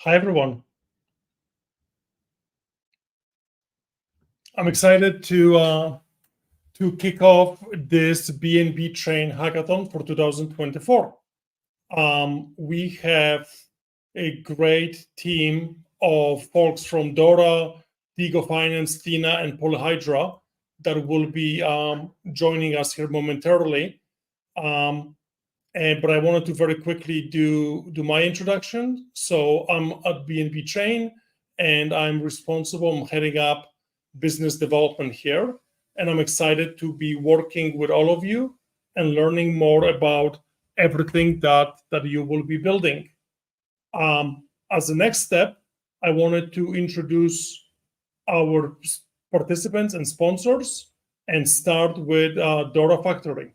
Hi, everyone. I'm excited to kick off this BNB Chain Hackathon for 2024. We have a great team of folks from Dora, Deo Finance, Thea, and Polyhedra that will be joining us here momentarily. But I wanted to very quickly do my introduction. So I'm at BNB Chain, and I'm heading up business development here. And I'm excited to be working with all of you and learning more about everything that you will be building. As the next step, I wanted to introduce our participants and sponsors and start with Dora Factory.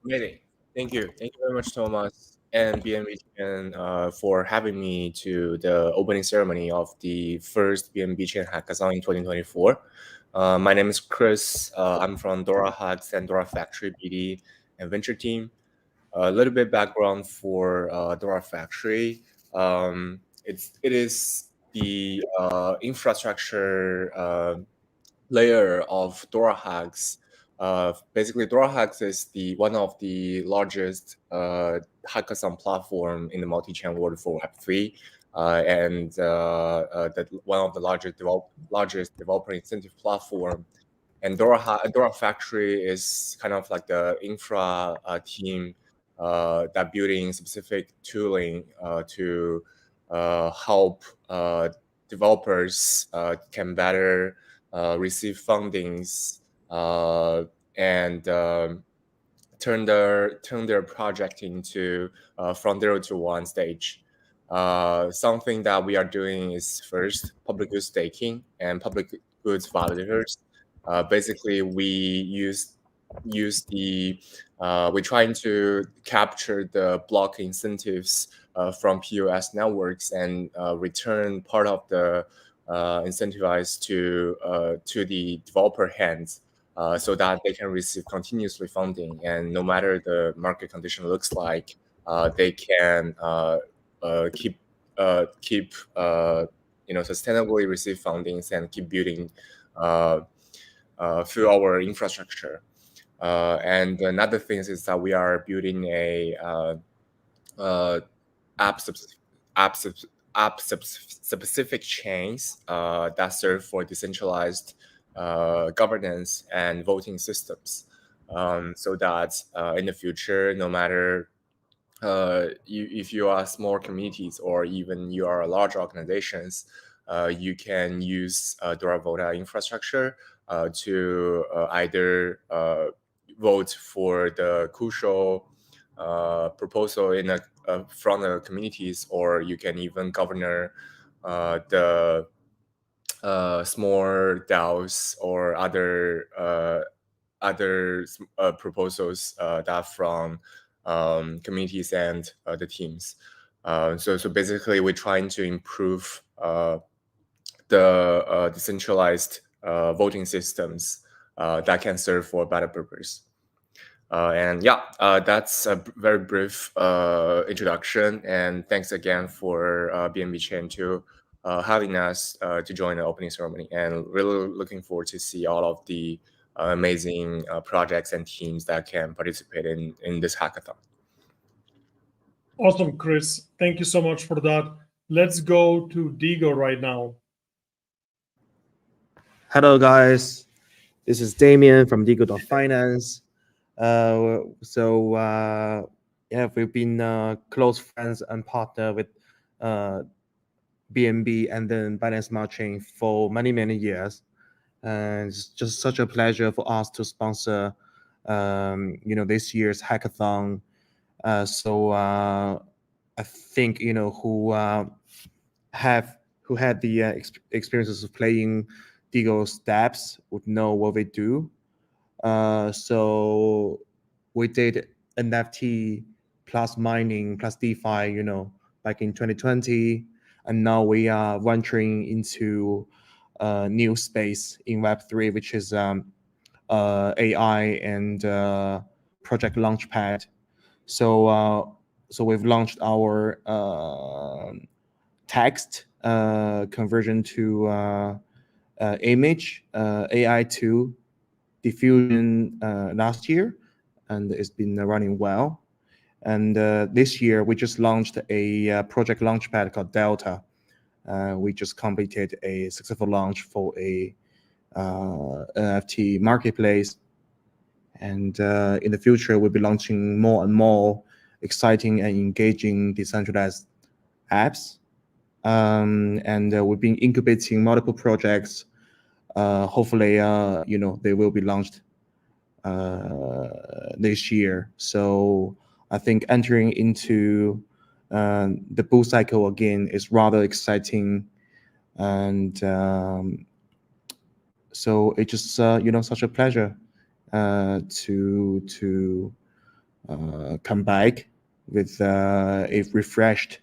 Amazing. Thank you. Thank you very much, Thomas and BNB Chain for having me to the opening ceremony of the first BNB Chain Hackathon in 2024. My name is Chris. I'm from Dora Hacks and Dora Factory BD and venture team. A little bit background for Dora Factory. It is the infrastructure layer of Dora Hacks. Basically, Dora Hacks is one of the largest hackathon platform in the multi-chain world for Web3, and that one of the largest developer incentive platform. And Dora Factory is kind of like the infra team that building specific tooling to help developers can better receive fundings and turn their project into from 0 to 1 stage. Something that we are doing is first public goods staking and public goods validators. Basically, we're trying to capture the block incentives from POS networks and return part of the incentivized to the developer hands, so that they can receive continuously funding, and no matter the market condition looks like, they can keep sustainably receive fundings and keep building through our infrastructure. And another thing is that we are building a app-specific chains that serve for decentralized governance and voting systems, so that in the future, no matter if you are small communities or even you are large organizations, you can use Dora Voda infrastructure to either vote for the crucial proposal from the communities, or you can even govern the small DAOs or other proposals that from communities and the teams. So basically, we're trying to improve the decentralized voting systems that can serve for a better purpose. And yeah, that's a very brief introduction. And thanks again for BNB Chain to having us to join the opening ceremony. And really looking forward to see all of the amazing projects and teams that can participate in this hackathon. Awesome, Chris. Thank you so much for that. Let's go to Dego right now. Hello, guys. This is Damien from Deo Finance. Yeah, we've been close friends and partner with BNB and then Binance Smart Chain for many years, and it's just such a pleasure for us to sponsor this year's hackathon. I think who had the experiences of playing Dego's dApps would know what they do. So we did NFT plus mining plus DeFi, back in 2020, and now we are venturing into a new space in Web3, which is AI and Project Launchpad. So we've launched our text conversion to image AI to diffusion last year, and it's been running well. And this year we just launched a project launchpad called Delta. We just completed a successful launch for a NFT marketplace. And in the future, we'll be launching more and more exciting and engaging decentralized apps. And we've been incubating multiple projects. Hopefully, they will be launched this year. So I think entering into the bull cycle again is rather exciting. And so it's just such a pleasure to come back with a refreshed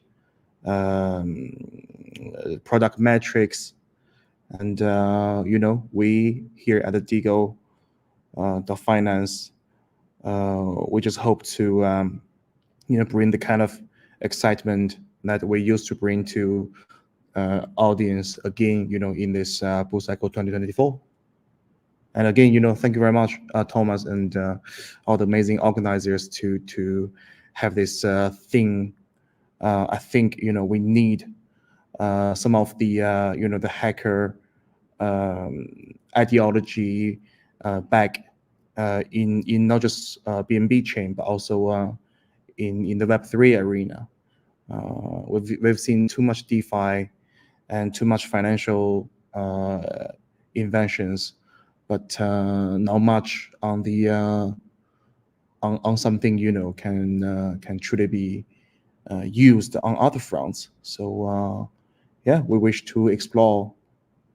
product metrics. And we here at the Deo Finance, we just hope to bring the kind of excitement that we used to bring to audience again, in this bull cycle 2024. And again, thank you very much, Thomas, and all the amazing organizers to have this thing. I think we need some of the the hacker ideology back in not just BNB chain, but also in the Web3 arena. We've seen too much DeFi and too much financial inventions, but not much on the on something can truly be used on other fronts. So yeah, we wish to explore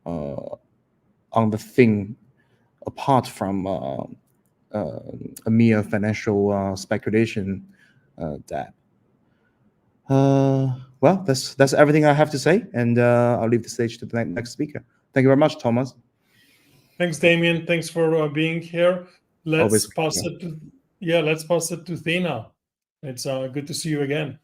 on the thing apart from a mere financial speculation that. Well, that's everything I have to say, and I'll leave the stage to the next speaker. Thank you very much, Thomas. Thanks, Damien. Thanks for being here. Let's pass it to Thea. It's good to see you again.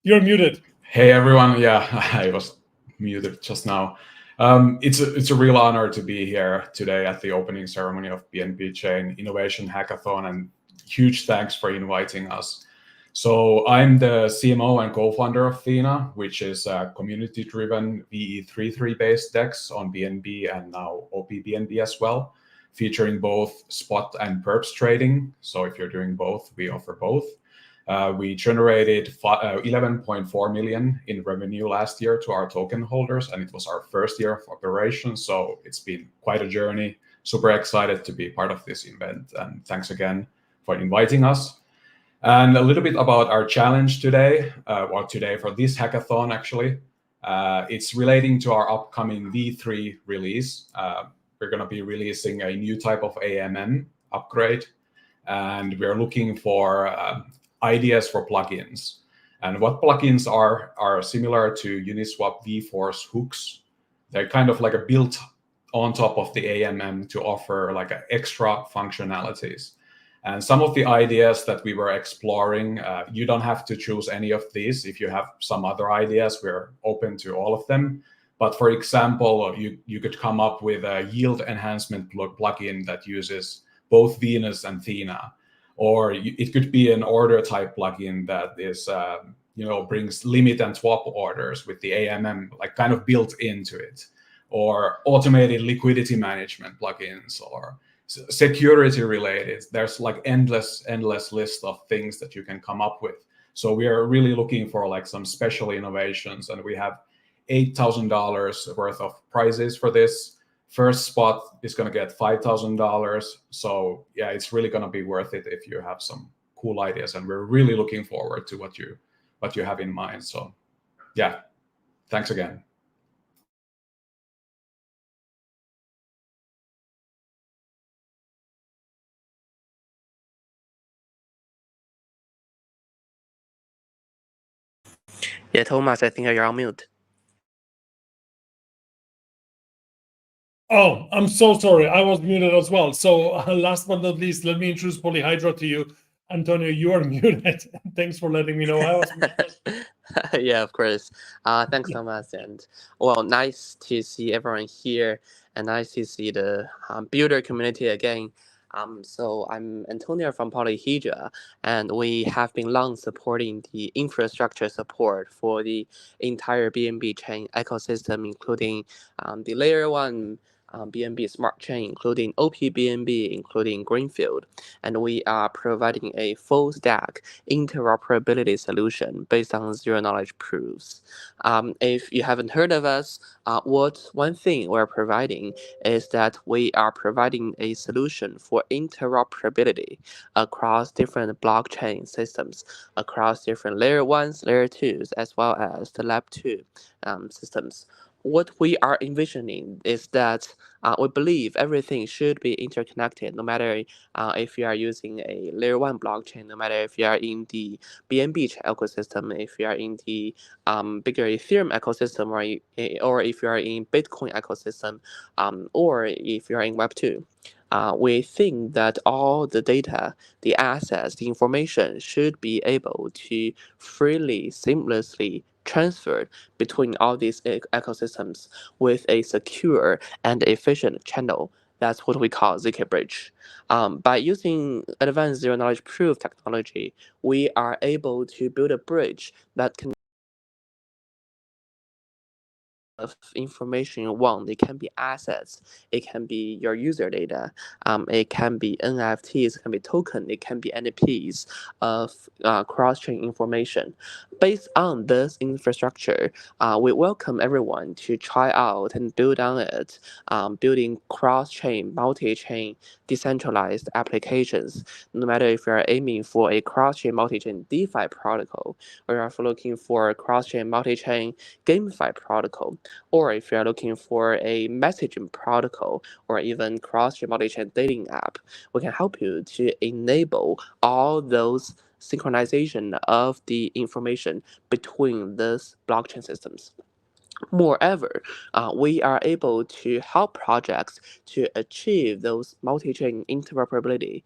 You're muted. Hey everyone. Yeah, I was muted just now. It's a real honor to be here today at the opening ceremony of BNB Chain Innovation Hackathon, and huge thanks for inviting us. So I'm the CMO and co-founder of Thea, which is a community-driven VE33-based DEX on BNB and now OP-BNB as well, featuring both spot and perps trading. So if you're doing both, we offer both. We generated 11.4 million in revenue last year to our token holders, and it was our first year of operation. So it's been quite a journey. Super excited to be part of this event, and thanks again for inviting us. And a little bit about our challenge today, today for this hackathon actually. It's relating to our upcoming V3 release. We're going to be releasing a new type of AMM upgrade, and we're looking for ideas for plugins. And what plugins are similar to Uniswap vForce hooks. They're kind of like a built on top of the AMM to offer like extra functionalities. And some of the ideas that we were exploring, you don't have to choose any of these. If you have some other ideas, we're open to all of them. But for example, you could come up with a yield enhancement plugin that uses both Venus and Thea. Or it could be an order type plugin that is, brings limit and swap orders with the AMM like kind of built into it. Or automated liquidity management plugins, or security related. There's like endless list of things that you can come up with. So we are really looking for like some special innovations, and we have $8,000 worth of prizes for this. First spot is going to get $5,000. So yeah, it's really going to be worth it if you have some cool ideas, and we're really looking forward to what you have in mind. So yeah, thanks again. Yeah, Thomas, I think you're on mute. Oh, I'm so sorry. I was muted as well. So last but not least, let me introduce Polyhedra to you. Antonio, you are muted. Thanks for letting me know I was muted. Yeah, of course. Thanks, Thomas. And well, nice to see everyone here, and nice to see the builder community again. So I'm Antonio from Polyhedra, and we have been long supporting the infrastructure support for the entire BNB chain ecosystem, including the layer one BNB smart chain, including OPBNB, including Greenfield. And we are providing a full stack interoperability solution based on zero knowledge proofs. If you haven't heard of us, one thing we're providing is that we are providing a solution for interoperability across different blockchain systems, across different layer ones, layer twos, as well as the lab two systems. What we are envisioning is that we believe everything should be interconnected, no matter if you are using a layer one blockchain, no matter if you are in the BNB ecosystem, if you are in the bigger Ethereum ecosystem, or if you are in Bitcoin ecosystem, or if you are in Web2. We think that all the data, the assets, the information should be able to freely, seamlessly transferred between all these ecosystems with a secure and efficient channel. That's what we call ZK Bridge. By using advanced zero knowledge proof technology, we are able to build a bridge that can of information you want. It can be assets, it can be your user data, it can be NFTs, it can be token, it can be NFTs of cross-chain information. Based on this infrastructure, we welcome everyone to try out and build on it, building cross-chain, multi-chain, decentralized applications. No matter if you're aiming for a cross-chain, multi-chain DeFi protocol, or if you're looking for a cross-chain, multi-chain GameFi protocol, or if you're looking for a messaging protocol or even cross-chain multi-chain dating app, we can help you to enable all those synchronization of the information between these blockchain systems. Moreover, we are able to help projects to achieve those multi-chain interoperability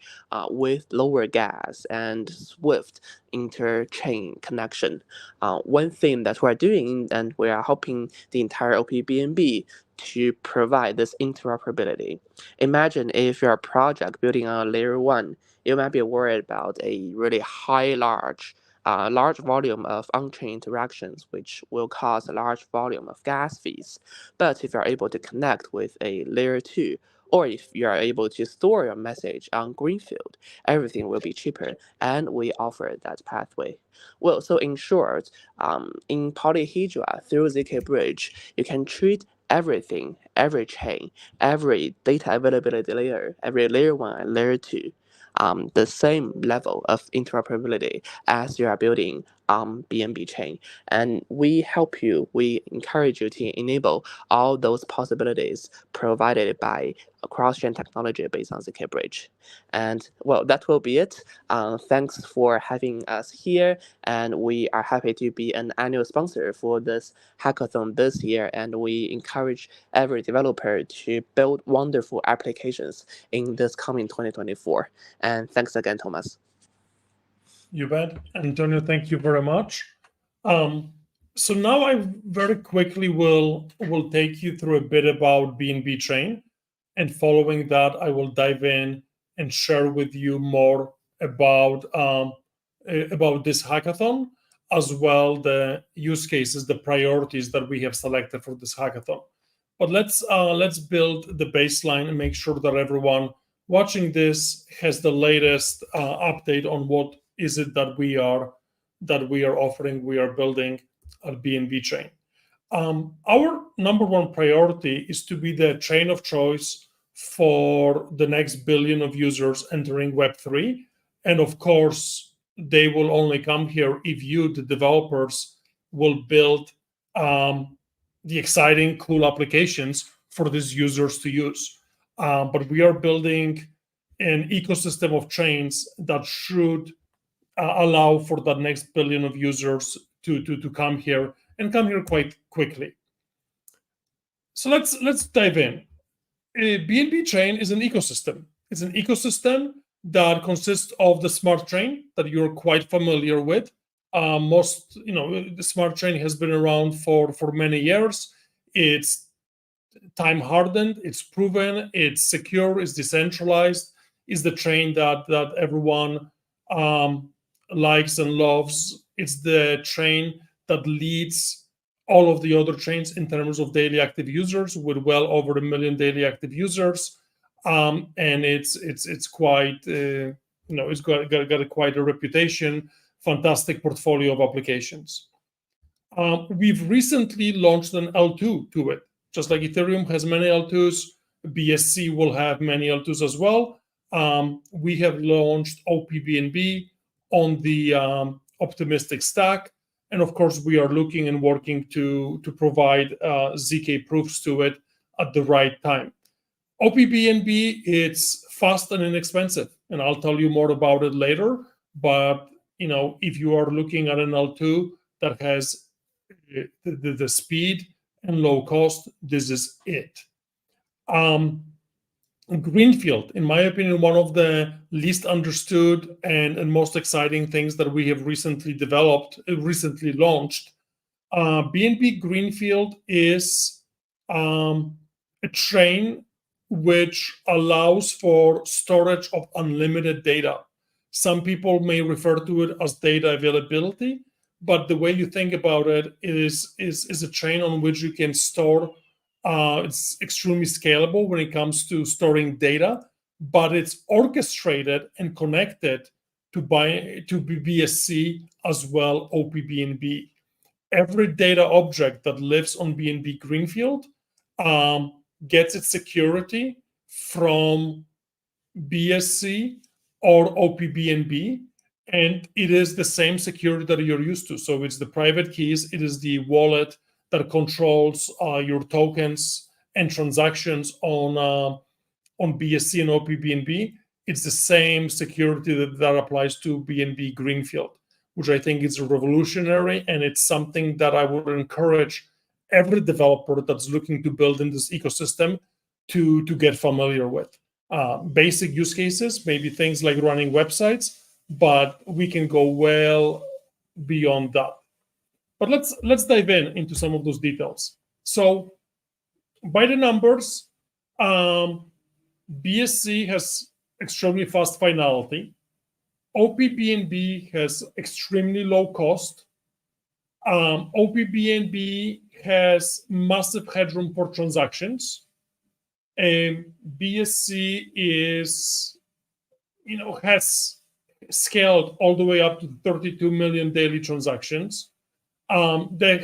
with lower gas and swift inter-chain connection. One thing that we're doing, and we are helping the entire OPBNB to provide this interoperability. Imagine if you're a project building on layer one, you might be worried about a really large volume of on-chain interactions, which will cause a large volume of gas fees. But if you're able to connect with a layer 2, or if you are able to store your message on Greenfield, everything will be cheaper, and we offer that pathway. Well, so in short, in Polyhedra, through ZK Bridge, you can treat everything, every chain, every data availability layer, every layer 1 and layer 2, the same level of interoperability as you are building BNB chain. And we help you, we encourage you to enable all those possibilities provided by a cross-chain technology based on ZK Bridge. And well, that will be it. Thanks for having us here. And we are happy to be an annual sponsor for this hackathon this year. And we encourage every developer to build wonderful applications in this coming 2024. And thanks again, Thomas. You bet. Antonio, thank you very much. So now I very quickly will take you through a bit about BNB Chain. And following that, I will dive in and share with you more about this hackathon, as well the use cases, the priorities that we have selected for this hackathon. But let's build the baseline and make sure that everyone watching this has the latest update on what is it that we are offering, we are building at BNB Chain. Our number one priority is to be the chain of choice for the next billion of users entering Web3. And of course, they will only come here if you, the developers, will build the exciting, cool applications for these users to use. But we are building an ecosystem of chains that should allow for that next billion of users to come here and come here quite quickly. So let's dive in. BNB Chain is an ecosystem. It's an ecosystem that consists of the smart chain that you're quite familiar with. The smart chain has been around for many years. It's time hardened, it's proven, it's secure, it's decentralized, is the chain that everyone likes and loves. It's the chain that leads all of the other chains in terms of daily active users, with well over 1 million daily active users. And it's quite it's got quite a reputation, fantastic portfolio of applications. We've recently launched an L2 to it. Just like Ethereum has many L2s, BSC will have many L2s as well. We have launched OPBNB on the optimistic stack. And of course, we are looking and working to provide ZK proofs to it at the right time. OPBNB, it's fast and inexpensive, and I'll tell you more about it later. But if you are looking at an L2 that has the speed and low cost, this is it. Greenfield, in my opinion, one of the least understood and most exciting things that we have recently launched. BNB Greenfield is a chain which allows for storage of unlimited data. Some people may refer to it as data availability, but the way you think about it is a chain on which you can store. It's extremely scalable when it comes to storing data, but it's orchestrated and connected to BSC as well, OPBNB. Every data object that lives on BNB Greenfield gets its security from BSC or OPBNB, and it is the same security that you're used to. So it's the private keys, it is the wallet that controls your tokens and transactions on BSC and OPBNB. It's the same security that applies to BNB Greenfield, which I think is revolutionary, and it's something that I would encourage every developer that's looking to build in this ecosystem to get familiar with. Basic use cases, maybe things like running websites, but we can go well beyond that. But let's dive into some of those details. So by the numbers, BSC has extremely fast finality. OPBNB has extremely low cost. OPBNB has massive headroom for transactions. BSC has scaled all the way up to 32 million daily transactions. The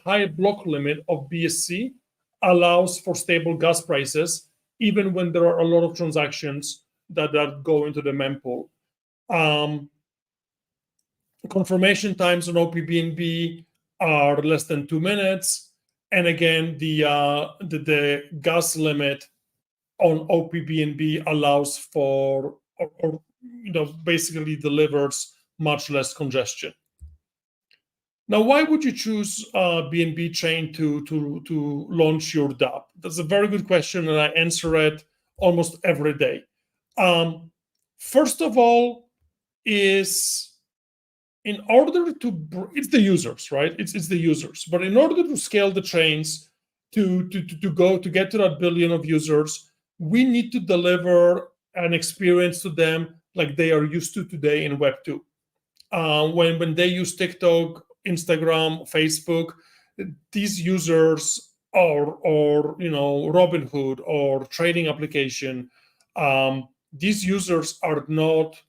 high block limit of BSC allows for stable gas prices, even when there are a lot of transactions that go into the mempool. Confirmation times on OPBNB are less than 2 minutes. And again, the gas limit on OPBNB allows for, or basically delivers much less congestion. Now, why would you choose BNB Chain to launch your dApp? That's a very good question, and I answer it almost every day. First of all, it's the users, right? It's the users. But in order to scale the chains to get to that billion of users, we need to deliver an experience to them like they are used to today in Web 2. When they use TikTok, Instagram, Facebook, these users or Robinhood or trading application, these users are not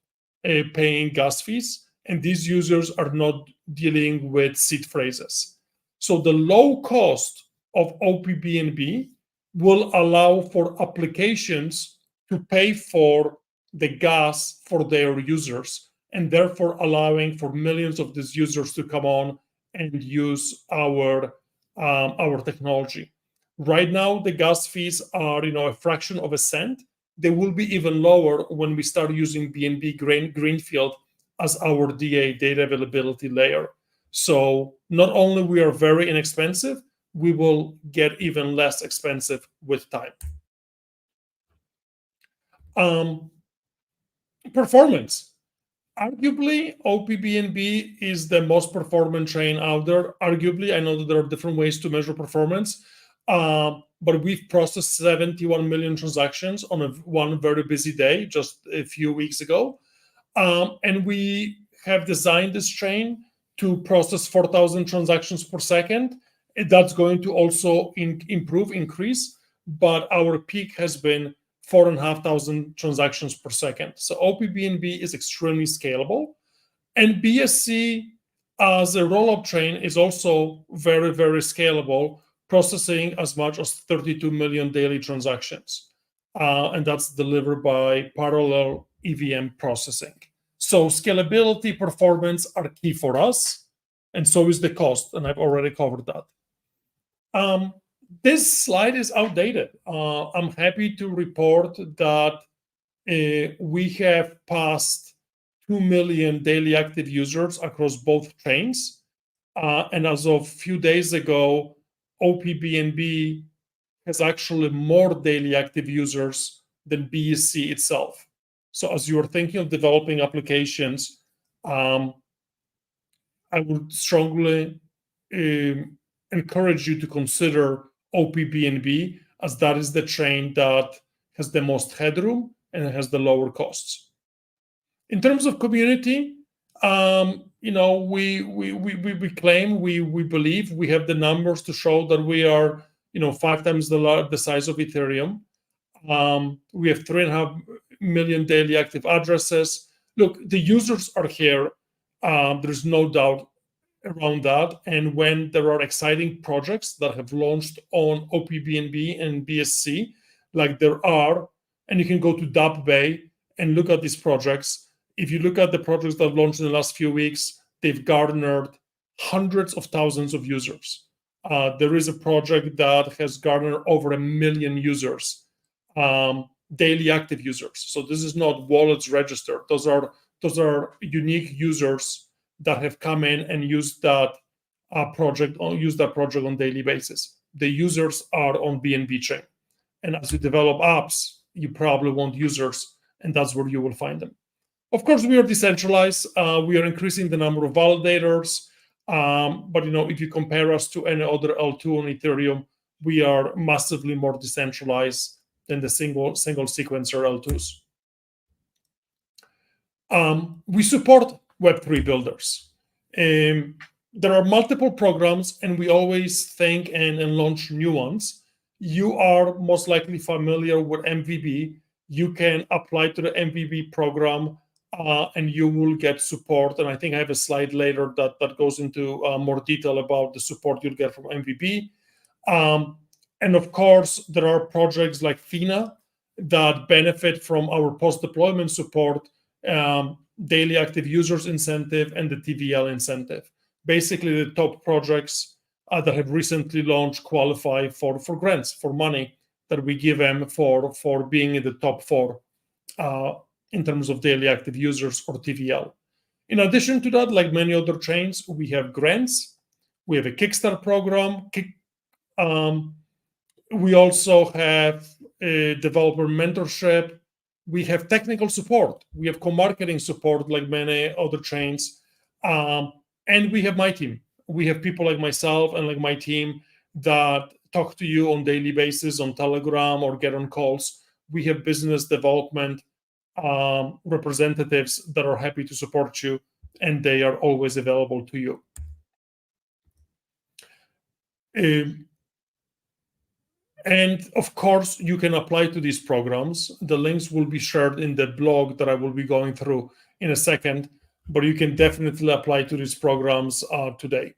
paying gas fees, and these users are not dealing with seed phrases. So the low cost of OPBNB will allow for applications to pay for the gas for their users, and therefore allowing for millions of these users to come on and use our technology. Right now, the gas fees are a fraction of a cent. They will be even lower when we start using BNB Greenfield as our data availability layer. So not only we are very inexpensive, we will get even less expensive with time. Performance. Arguably, OPBNB is the most performant chain out there. Arguably, I know that there are different ways to measure performance, but we've processed 71 million transactions on one very busy day just a few weeks ago. And we have designed this chain to process 4,000 transactions per second. That's going to also increase, but our peak has been 4,500 transactions per second. So OPBNB is extremely scalable. And BSC as a rollup chain is also very, very scalable, processing as much as 32 million daily transactions. And that's delivered by parallel EVM processing. So scalability, performance are key for us, and so is the cost, and I've already covered that. This slide is outdated. I'm happy to report that we have passed 2 million daily active users across both chains. And as of a few days ago, OPBNB has actually more daily active users than BSC itself. So as you're thinking of developing applications, I would strongly encourage you to consider OPBNB, as that is the chain that has the most headroom and it has the lower costs. In terms of community, we claim, we believe we have the numbers to show that we are 5 times the size of Ethereum. We have 3.5 million daily active addresses. Look, the users are here. There's no doubt around that. And when there are exciting projects that have launched on OPBNB and BSC, like there are, and you can go to DAppBay and look at these projects. If you look at the projects that have launched in the last few weeks, they've garnered hundreds of thousands of users. There is a project that has garnered over 1 million users, daily active users. So this is not wallets registered. Those are unique users that have come in and used that project on daily basis. The users are on BNB chain, and as you develop apps, you probably want users, and that's where you will find them. Of course, we are decentralized. We are increasing the number of validators, but if you compare us to any other L2 on Ethereum, we are massively more decentralized than the single sequencer L2s. We support Web3 builders. There are multiple programs, and we always think and launch new ones. You are most likely familiar with MVB. You can apply to the MVB program, and you will get support. And I think I have a slide later that goes into more detail about the support you'll get from MVB. And of course, there are projects like Thea that benefit from our post-deployment support, daily active users incentive, and the TVL incentive. Basically, the top projects that have recently launched qualify for grants, for money that we give them for being in the top 4 in terms of daily active users or TVL. In addition to that, like many other chains, we have grants. We have a Kickstarter program. We also have a developer mentorship. We have technical support. We have co-marketing support like many other chains. And we have my team. We have people like myself and like my team that talk to you on daily basis on Telegram or get on calls. We have business development representatives that are happy to support you, and they are always available to you. And of course, you can apply to these programs. The links will be shared in the blog that I will be going through in a second, but you can definitely apply to these programs today.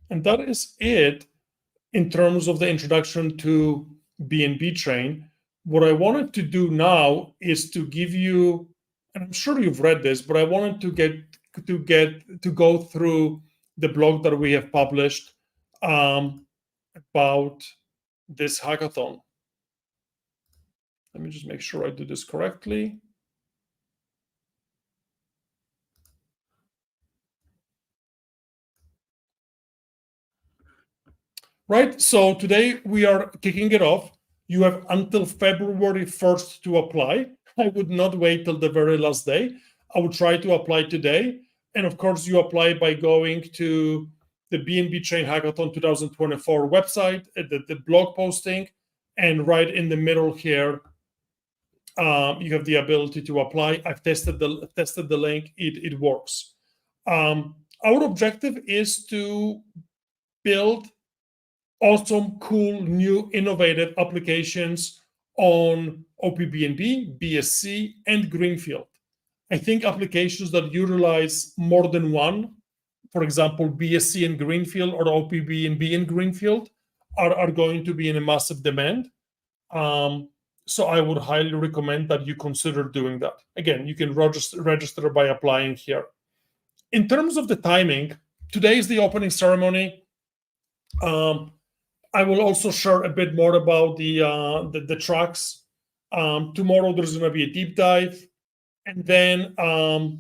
And that is it in terms of the introduction to BNB Chain. What I wanted to do now is to give you, and I'm sure you've read this, but I wanted to go through the blog that we have published about this hackathon. Let me just make sure I do this correctly. right? So today we are kicking it off. You have until February 1st to apply. I would not wait till the very last day. I would try to apply today. And of course, you apply by going to the BNB Chain Hackathon 2024 website, the blog posting, and right in the middle here, you have the ability to apply. I've tested the link. It works. Our objective is to build awesome, cool, new, innovative applications on OPBNB, BSC, and Greenfield. I think applications that utilize more than one, for example, BSC and Greenfield or OPBNB and Greenfield, are going to be in a massive demand. So I would highly recommend that you consider doing that. Again, you can register by applying here. In terms of the timing, today is the opening ceremony. I will also share a bit more about the tracks. Tomorrow there's going to be a deep dive, and then over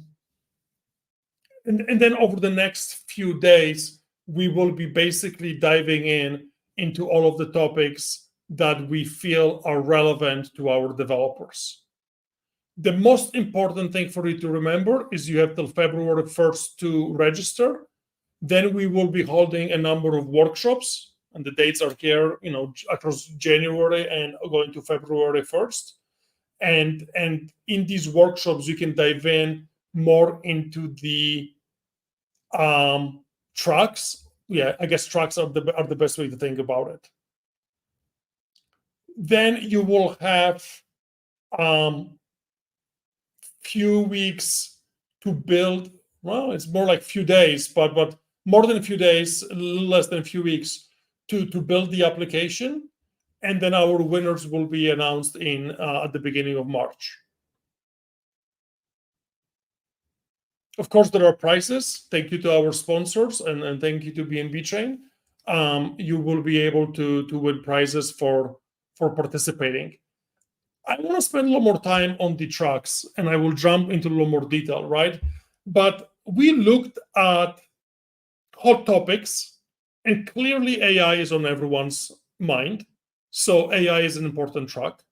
the next few days we will be basically diving into all of the topics that we feel are relevant to our developers. The most important thing for you to remember is you have till February 1st to register. Then we will be holding a number of workshops, and the dates are here, across January and going to February 1st. And in these workshops, you can dive in more into the tracks. Yeah, I guess tracks are the best way to think about it. Then you will have few weeks to build. Well, it's more like few days, but more than a few days, a little less than a few weeks to build the application, and then our winners will be announced at the beginning of March. Of course, there are prizes. Thank you to our sponsors and thank you to BNB Chain. You will be able to win prizes for participating. I want to spend a little more time on the tracks, and I will jump into a little more detail, right? But we looked at hot topics, and clearly AI is on everyone's mind. So AI is an important track.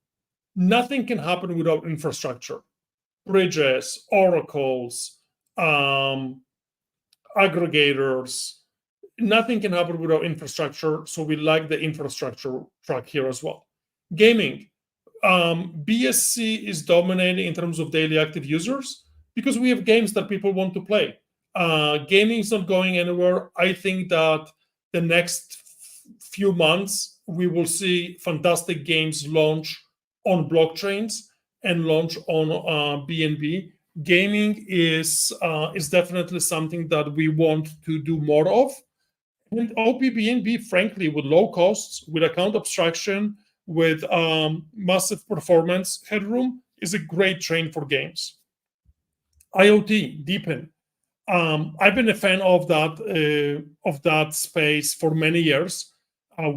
Nothing can happen without infrastructure. Bridges, oracles, aggregators. Nothing can happen without infrastructure. So we like the infrastructure track here as well. Gaming. BSC is dominating in terms of daily active users because we have games that people want to play. Gaming is not going anywhere. I think that the next few months, we will see fantastic games launch on blockchains and launch on BNB. Gaming is definitely something that we want to do more of. And OPBNB, frankly, with low costs, with account abstraction, with massive performance headroom, is a great chain for games. IoT, Deepen. I've been a fan of that space for many years.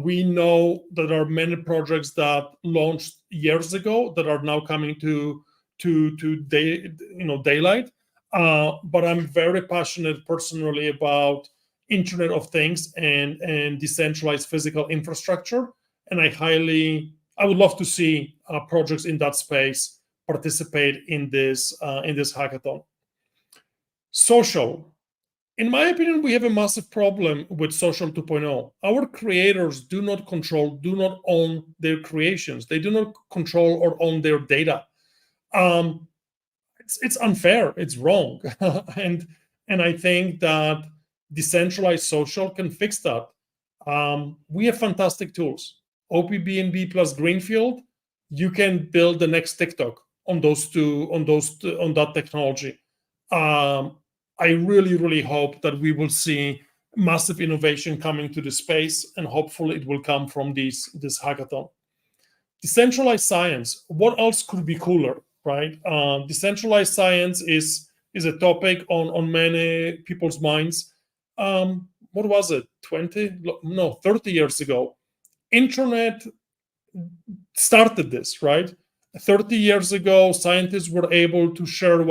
We know that there are many projects that launched years ago that are now coming to daylight. But I'm very passionate personally about Internet of Things and decentralized physical infrastructure. And I would love to see projects in that space participate in this hackathon. Social. In my opinion, we have a massive problem with Social 2.0. Our creators do not own their creations. They do not control or own their data. It's unfair. It's wrong. and I think that decentralized social can fix that. We have fantastic tools. OPBNB plus Greenfield, you can build the next TikTok on that technology. I really, really hope that we will see massive innovation coming to the space, and hopefully it will come from this hackathon. Decentralized science. What else could be cooler, right? Decentralized science is a topic on many people's minds. What was it? 30 years ago. Internet started this, right? 30 years ago, scientists were able to share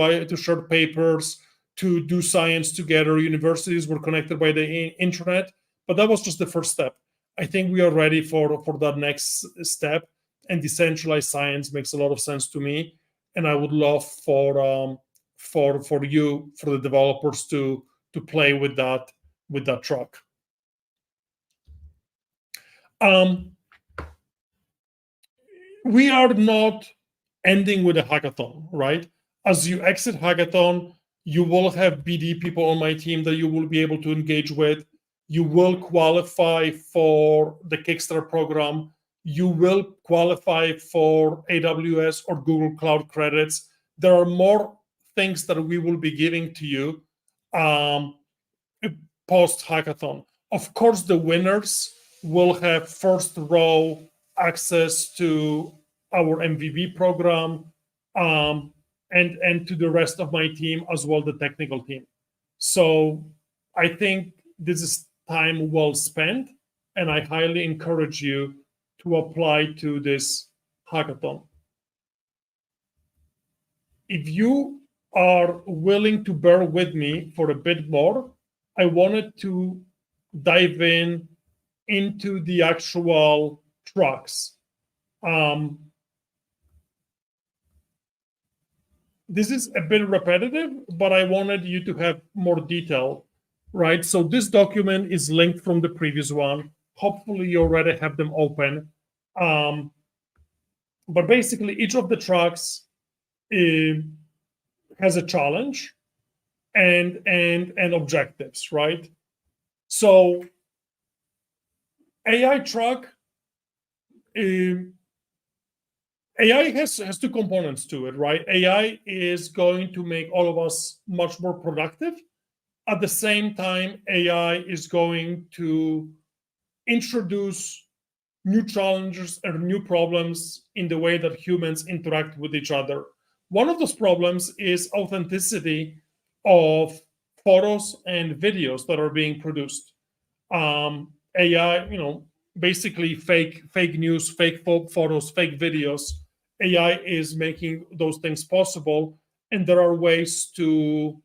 papers, to do science together. Universities were connected by the internet, but that was just the first step. I think we are ready for that next step, and decentralized science makes a lot of sense to me. And I would love for the developers to play with that truck. We are not ending with a hackathon, right? As you exit hackathon, you will have BD people on my team that you will be able to engage with. You will qualify for the Kickstarter program. You will qualify for AWS or Google Cloud credits. There are more things that we will be giving to you post hackathon. Of course, the winners will have first row access to our MVP program, and to the rest of my team as well, the technical team. So I think this is time well spent, and I highly encourage you to apply to this hackathon. If you are willing to bear with me for a bit more, I wanted to dive into the actual trucks. This is a bit repetitive, but I wanted you to have more detail, right? So this document is linked from the previous one. Hopefully you already have them open. But basically each of the trucks has a challenge and objectives, right? So AI truck, AI has two components to it, right? AI is going to make all of us much more productive. At the same time, AI is going to introduce new challenges and new problems in the way that humans interact with each other. One of those problems is authenticity of photos and videos that are being produced. AI, basically fake news, fake photos, fake videos. AI is making those things possible, and there are ways to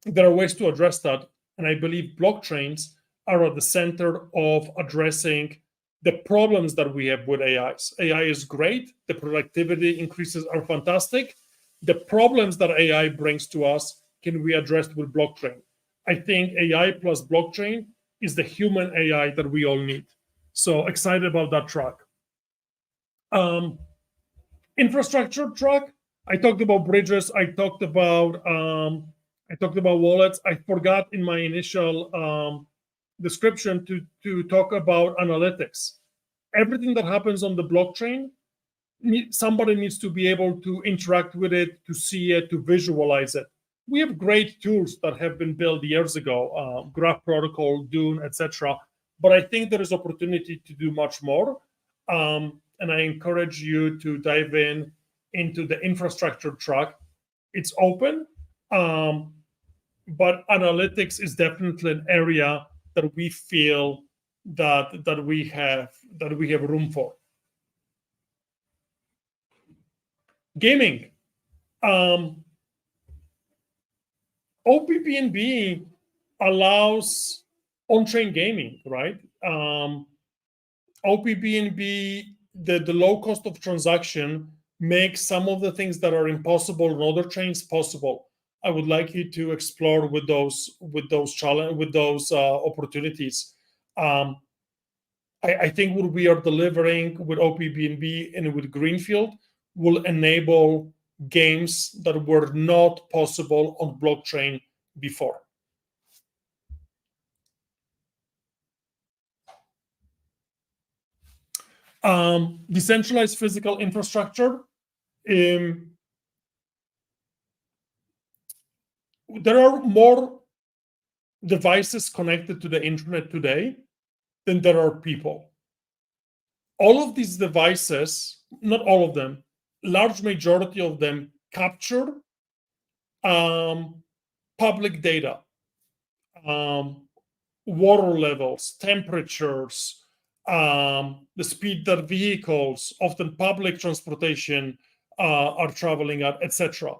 address that. And I believe blockchains are at the center of addressing the problems that we have with AIs. AI is great. The productivity increases are fantastic. The problems that AI brings to us can be addressed with blockchain. I think AI plus blockchain is the human AI that we all need. So excited about that track. Infrastructure track. I talked about bridges. I talked about wallets. I forgot in my initial description to talk about analytics. Everything that happens on the blockchain, somebody needs to be able to interact with it, to see it, to visualize it. We have great tools that have been built years ago, Graph Protocol, Dune, etc. But I think there is opportunity to do much more. And I encourage you to dive into the infrastructure track. It's open, but analytics is definitely an area that we feel that we have room for. Gaming. OPBNB allows on-chain gaming, right? OPBNB, the low cost of transaction makes some of the things that are impossible on other chains possible. I would like you to explore with those opportunities. I think what we are delivering with OPBNB and with Greenfield will enable games that were not possible on blockchain before. Decentralized physical infrastructure. There are more devices connected to the internet today than there are people. All of these devices, not all of them, large majority of them capture public data, water levels, temperatures, the speed that vehicles, often public transportation, are traveling at, etc.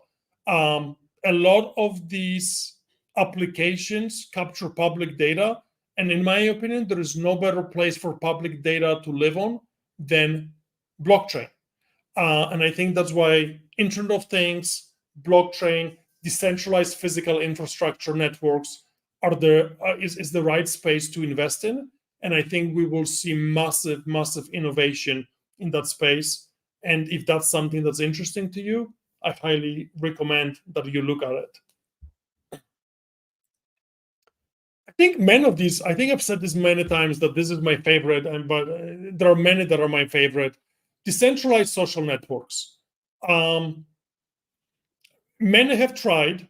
A lot of these applications capture public data, And in my opinion, there is no better place for public data to live on than blockchain. And I think that's why Internet of Things, blockchain, decentralized physical infrastructure networks is the right space to invest in. And I think we will see massive, massive innovation in that space. And if that's something that's interesting to you, I highly recommend that you look at it. I think I've said this many times that this is my favorite, but there are many that are my favorite. Decentralized social networks. Many have tried.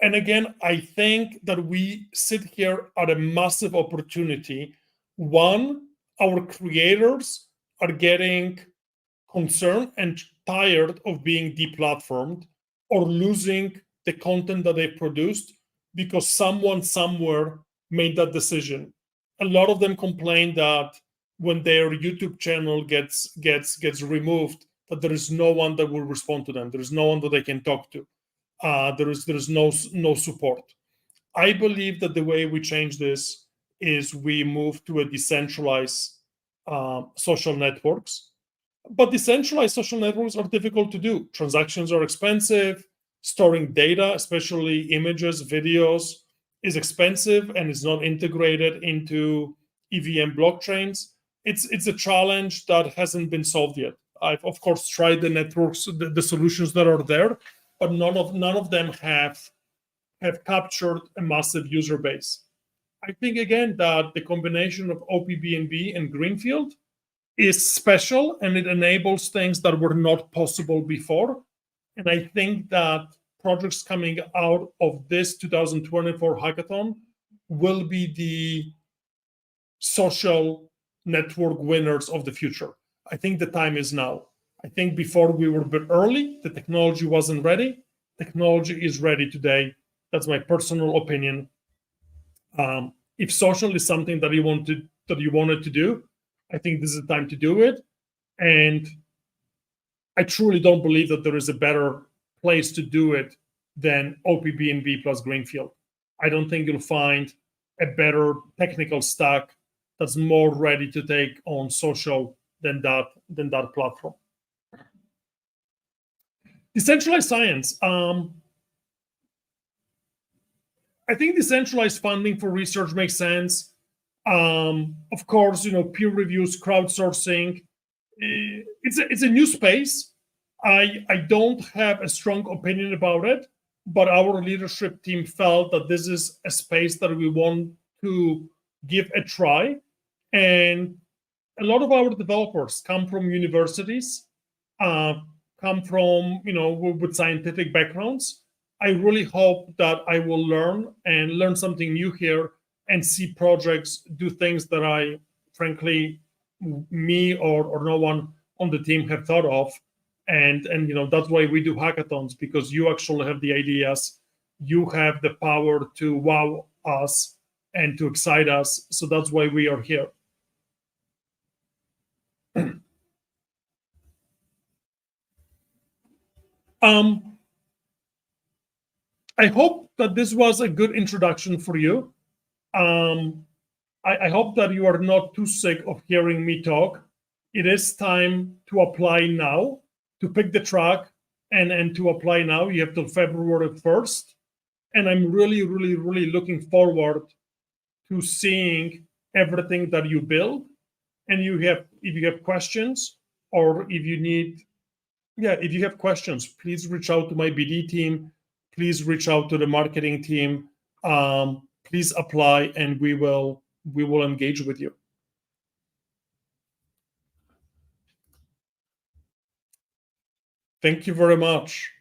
And again, I think that we sit here at a massive opportunity. One, our creators are getting concerned and tired of being deplatformed or losing the content that they produced because someone somewhere made that decision. A lot of them complain that when their YouTube channel gets removed, that there is no one that will respond to them. There is no one that they can talk to. There is no support. I believe that the way we change this is we move to a decentralized social networks. But decentralized social networks are difficult to do. Transactions are expensive. Storing data, especially images, videos, is expensive and is not integrated into EVM blockchains. It's a challenge that hasn't been solved yet. I've of course tried the networks, the solutions that are there, but none of them have captured a massive user base. I think again that the combination of OPBNB and Greenfield is special, and it enables things that were not possible before. And I think that projects coming out of this 2024 hackathon will be the social network winners of the future. I think the time is now. I think before we were a bit early, the technology wasn't ready. Technology is ready today. That's my personal opinion. If social is something that you wanted to do, I think this is the time to do it. And I truly don't believe that there is a better place to do it than OPBNB plus Greenfield. I don't think you'll find a better technical stack that's more ready to take on social than that platform. Decentralized science. I think decentralized funding for research makes sense. Of course, peer reviews, crowdsourcing. It's a new space. I don't have a strong opinion about it, but our leadership team felt that this is a space that we want to give a try. And a lot of our developers come from universities, come from, with scientific backgrounds. I really hope that I will learn something new here and see projects do things that I, frankly, me or no one on the team have thought of. And that's why we do hackathons, because you actually have the ideas, you have the power to wow us and to excite us. So that's why we are here. I hope that this was a good introduction for you. I hope that you are not too sick of hearing me talk. It is time to apply now, to pick the track and to apply now. You have till February 1st. And I'm really, really, really looking forward to seeing everything that you build. And if you have questions, or if you have questions, please reach out to my BD team. Please reach out to the marketing team. Please apply, and we will engage with you. Thank you very much.